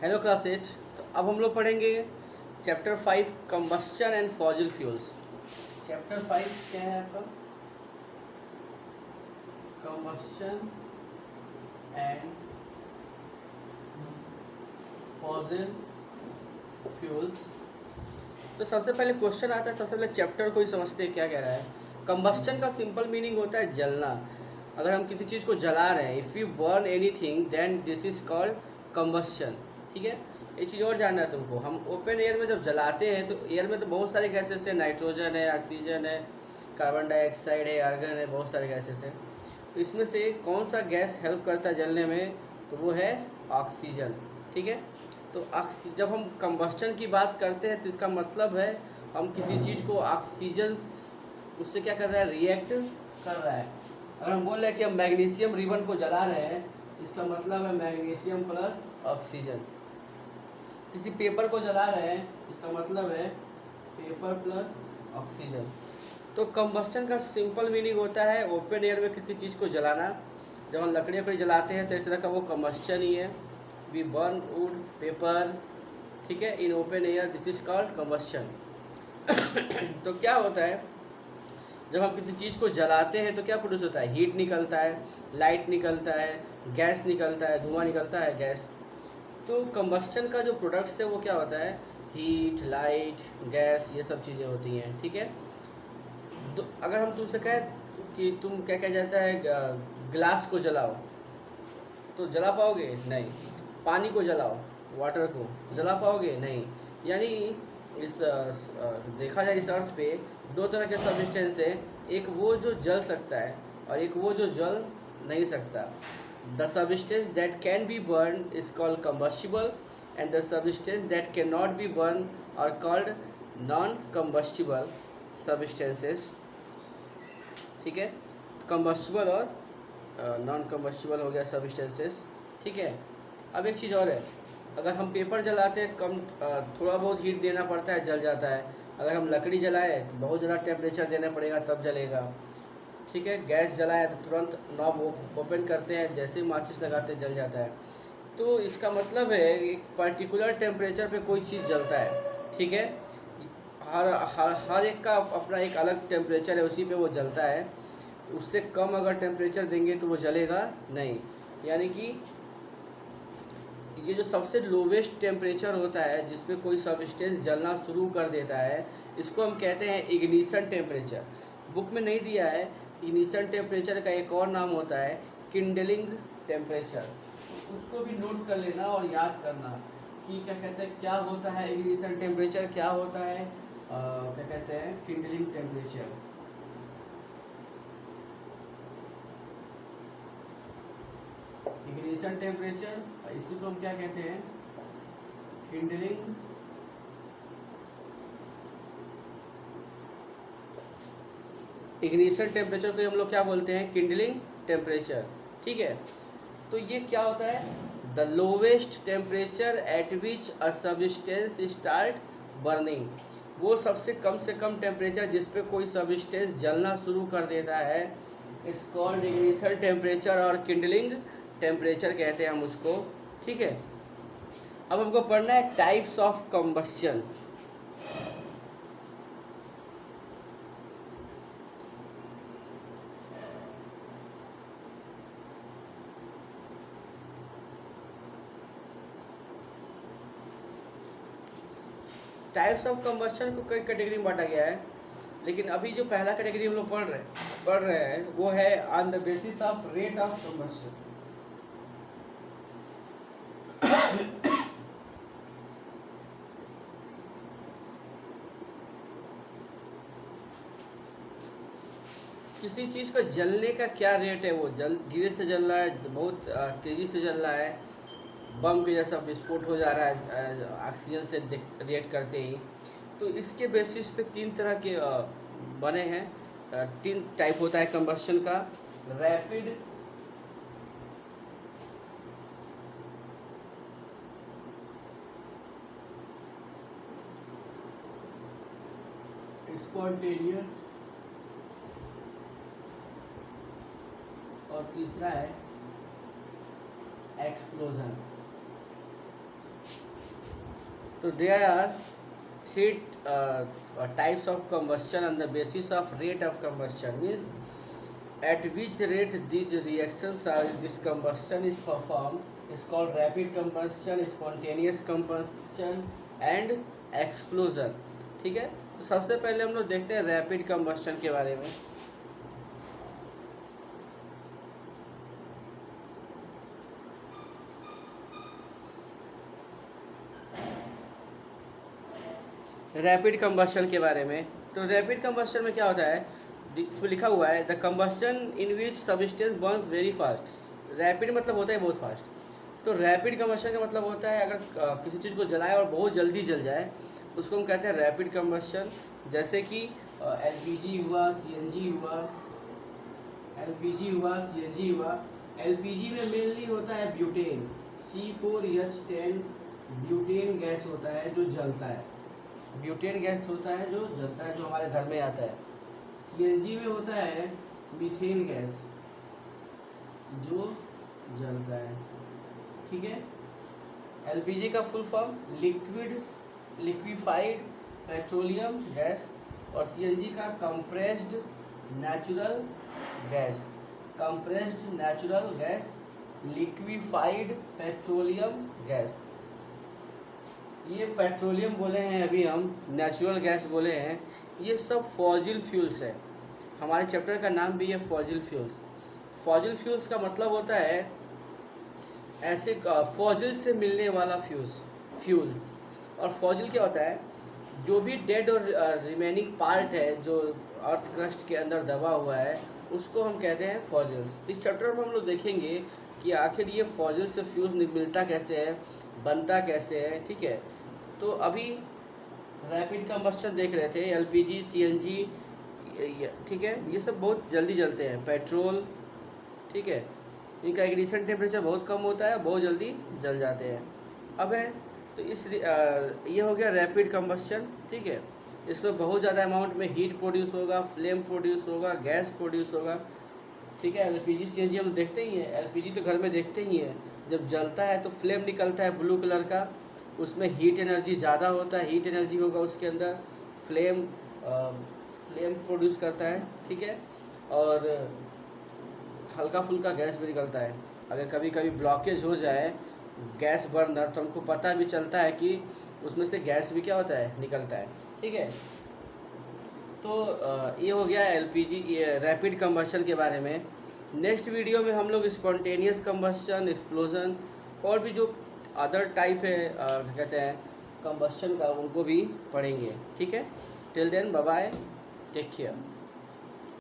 Hello class 8। तो अब हम लोग पढ़ेंगे chapter 5 combustion and fossil fuels. Chapter 5 क्या है आपका? Combustion and fossil fuels. तो सबसे पहले क्वेश्चन आता है, सबसे पहले चैप्टर को ही समझते हैं क्या कह रहा है। कंबस्शन का सिंपल मीनिंग होता है जलना। अगर हम किसी चीज़ को जला रहे हैं, if you burn anything then this is called combustion. ठीक है, एक चीज़ और जानना है तुमको। हम ओपन एयर में जब जलाते हैं तो एयर में तो बहुत सारे गैसेस हैं, नाइट्रोजन है, ऑक्सीजन है, कार्बन डाइऑक्साइड है, आर्गन है, बहुत सारे गैसेस हैं। तो इसमें से कौन सा गैस हेल्प करता है जलने में? तो वो है ऑक्सीजन। ठीक है, तो जब हम कंबस्टन की बात करते हैं तो इसका मतलब है हम किसी चीज़ को ऑक्सीजन उससे क्या कर रहा है, रिएक्ट कर रहा है। अगर हम बोल रहे हैं कि हम मैग्नीशियम रिबन को जला रहे हैं, इसका मतलब है मैग्नीशियम प्लस ऑक्सीजन। किसी पेपर को जला रहे हैं, इसका मतलब है पेपर प्लस ऑक्सीजन। तो कंबस्टन का सिंपल मीनिंग होता है ओपन एयर में किसी चीज़ को जलाना। जब हम लकड़ी जलाते हैं तो एक तरह का वो कंबस्टन ही है। वी बर्न वुड, पेपर, ठीक है, in open air, this is called combustion. तो क्या होता है, जब हम किसी चीज़ को जलाते हैं तो क्या प्रोड्यूस होता है? हीट निकलता है, लाइट निकलता है, गैस निकलता है, धुआं निकलता है, गैस। तो कंबस्टन का जो प्रोडक्ट्स है वो क्या होता है? हीट, लाइट, गैस, ये सब चीज़ें होती हैं। ठीक है, तो अगर हम तुमसे कहें कि तुम क्या कहा जाता है ग्लास को जलाओ, तो जला पाओगे? नहीं। पानी को जलाओ, वाटर को जला पाओगे? नहीं। यानी इस देखा जाए इस अर्थ पे दो तरह के सब्सटेंस है, एक वो जो जल सकता है और एक वो जो जल नहीं सकता। The substance that can be burn is called combustible and the substance that can not be burn are called non combustible substances. ठीक है, कंबस्टिबल और नॉन कंबस्टिबल हो गया सब्सटेंसेस। ठीक है, अब एक चीज़ और है, अगर हम पेपर जलाते हैं कम थोड़ा बहुत हीट देना पड़ता है, जल जाता है। अगर हम लकड़ी जलाए तो बहुत ज़्यादा टेम्परेचर देना पड़ेगा तब जलेगा। ठीक है, गैस जलाए तो तुरंत नॉब ओपन करते हैं, जैसे ही माचिस लगाते हैं जल जाता है। तो इसका मतलब है एक पर्टिकुलर टेम्परेचर पे कोई चीज़ जलता है। ठीक है, हर हर हर एक का अपना एक अलग टेम्परेचर है, उसी पे वो जलता है। उससे कम अगर टेम्परेचर देंगे तो वो जलेगा नहीं। यानी कि ये जो सबसे लोवेस्ट टेम्परेचर होता है जिस पे कोई सब्सटेंस जलना शुरू कर देता है, इसको हम कहते हैं इग्निशन टेम्परेचर। बुक में नहीं दिया है। इग्निशन टेम्परेचर का एक और नाम होता है किंडलिंग टेम्परेचर। उसको भी नोट कर लेना और याद करना कि क्या कहते हैं, क्या होता है इग्निशन टेम्परेचर, क्या होता है क्या कहते हैं किंडलिंग टेम्परेचर। इग्निशन टेम्परेचर इसी को हम क्या कहते हैं? किंडलिंग इग्निशन टेम्परेचर को हम लोग क्या बोलते हैं? Kindling temperature. ठीक है, तो ये क्या होता है? The lowest temperature at which a substance start burning. वो सबसे कम टेम्परेचर जिस पे कोई सब्सटेंस जलना शुरू कर देता है, इस कॉल्ड इग्निशन टेम्परेचर और किंडलिंग टेम्परेचर कहते हैं हम उसको। ठीक है, अब हमको पढ़ना है types of combustion. Types of combustion को कई कैटेगरी में बांटा गया है, लेकिन अभी जो पहला कैटेगरी हम लोग पढ़ रहे हैं वो है on the basis of rate of combustion. किसी चीज़ का जलने का क्या रेट है, वो धीरे से जल रहा है, बहुत तेज़ी से जल रहा है, बम के जैसा विस्फोट हो जा रहा है ऑक्सीजन से रिएक्ट करते ही। तो इसके बेसिस पे तीन तरह के बने हैं, तीन टाइप होता है कंबस्शन का। रैपिड, स्पॉन्टेनियस और तीसरा है एक्सप्लोजन। तो there are three types of combustion on the basis of rate of combustion, means at which rate these reactions are this combustion is performed is called rapid combustion, spontaneous combustion and explosion। ठीक है, तो सबसे पहले हम लोग देखते हैं rapid combustion के बारे में। रैपिड कंबस्शन के बारे में, तो रैपिड कंबस्शन में क्या होता है, इसमें लिखा हुआ है the combustion in which substance Burns very fast. Rapid मतलब होता है बहुत फास्ट, तो रैपिड कंबस्शन का मतलब होता है अगर किसी चीज़ को जलाए और बहुत जल्दी जल जाए उसको हम कहते हैं रैपिड कंबस्शन। जैसे कि एलपीजी हुआ, सीएनजी हुआ, एलपीजी हुआ, सीएनजी हुआ। एलपीजी में मेनली होता है ब्यूटेन, C4H10 ब्यूटेन गैस होता है जो जलता है, ब्यूटेन गैस होता है जो जलता है, जो हमारे घर में आता है। सीएनजी में होता है मीथेन गैस जो जलता है। ठीक है, एलपीजी का full form liquefied petroleum gas, और सीएनजी का compressed natural gas, compressed natural gas, liquefied petroleum gas. ये पेट्रोलियम बोले हैं अभी हम, नेचुरल गैस बोले हैं, ये सब फॉजिल फ्यूल्स है। हमारे चैप्टर का नाम भी है फॉजिल फ्यूल्स। फॉजिल फ्यूल्स का मतलब होता है ऐसे फॉजिल से मिलने वाला फ्यूल्स। और फॉजिल क्या होता है, जो भी डेड और रिमेनिंग पार्ट है जो अर्थ क्रस्ट के अंदर दबा हुआ है उसको हम कहते हैं फॉजिल्स। इस चैप्टर में हम लोग देखेंगे कि आखिर ये फॉजिल से फ्यूल्स मिलता कैसे है, बनता कैसे है। ठीक है, तो अभी रैपिड कंबस्शन देख रहे थे, एलपीजी, सीएनजी, ठीक है, ये सब बहुत जल्दी जलते हैं। पेट्रोल, ठीक है, इनका इग्निशन टेम्परेचर बहुत कम होता है, बहुत जल्दी जल जाते हैं। अब है तो ये हो गया रैपिड कंबस्शन। ठीक है, इसमें बहुत ज़्यादा अमाउंट में हीट प्रोड्यूस होगा, फ्लेम प्रोड्यूस होगा, गैस प्रोड्यूस होगा। ठीक है, एलपीजी, सीएनजी हम देखते ही हैं, एलपीजी तो घर में देखते ही हैं, जब जलता है तो फ्लेम निकलता है ब्लू कलर का, उसमें हीट एनर्जी ज़्यादा होता है, हीट एनर्जी होगा उसके अंदर, फ्लेम प्रोड्यूस करता है। ठीक है, और हल्का फुल्का गैस भी निकलता है। अगर कभी कभी ब्लॉकेज हो जाए गैस बर्नर तो हमको पता भी चलता है कि उसमें से गैस भी क्या होता है, निकलता है। ठीक है, तो ये हो गया एलपीजी, ये रैपिड कंबस्शन के बारे में। नेक्स्ट वीडियो में हम लोग स्पॉन्टेनियस कंबस्शन, एक्सप्लोजन और भी जो अदर टाइप है क्या कहते हैं कंबस्शन का, उनको भी पढ़ेंगे। ठीक है, till then bye bye, take care.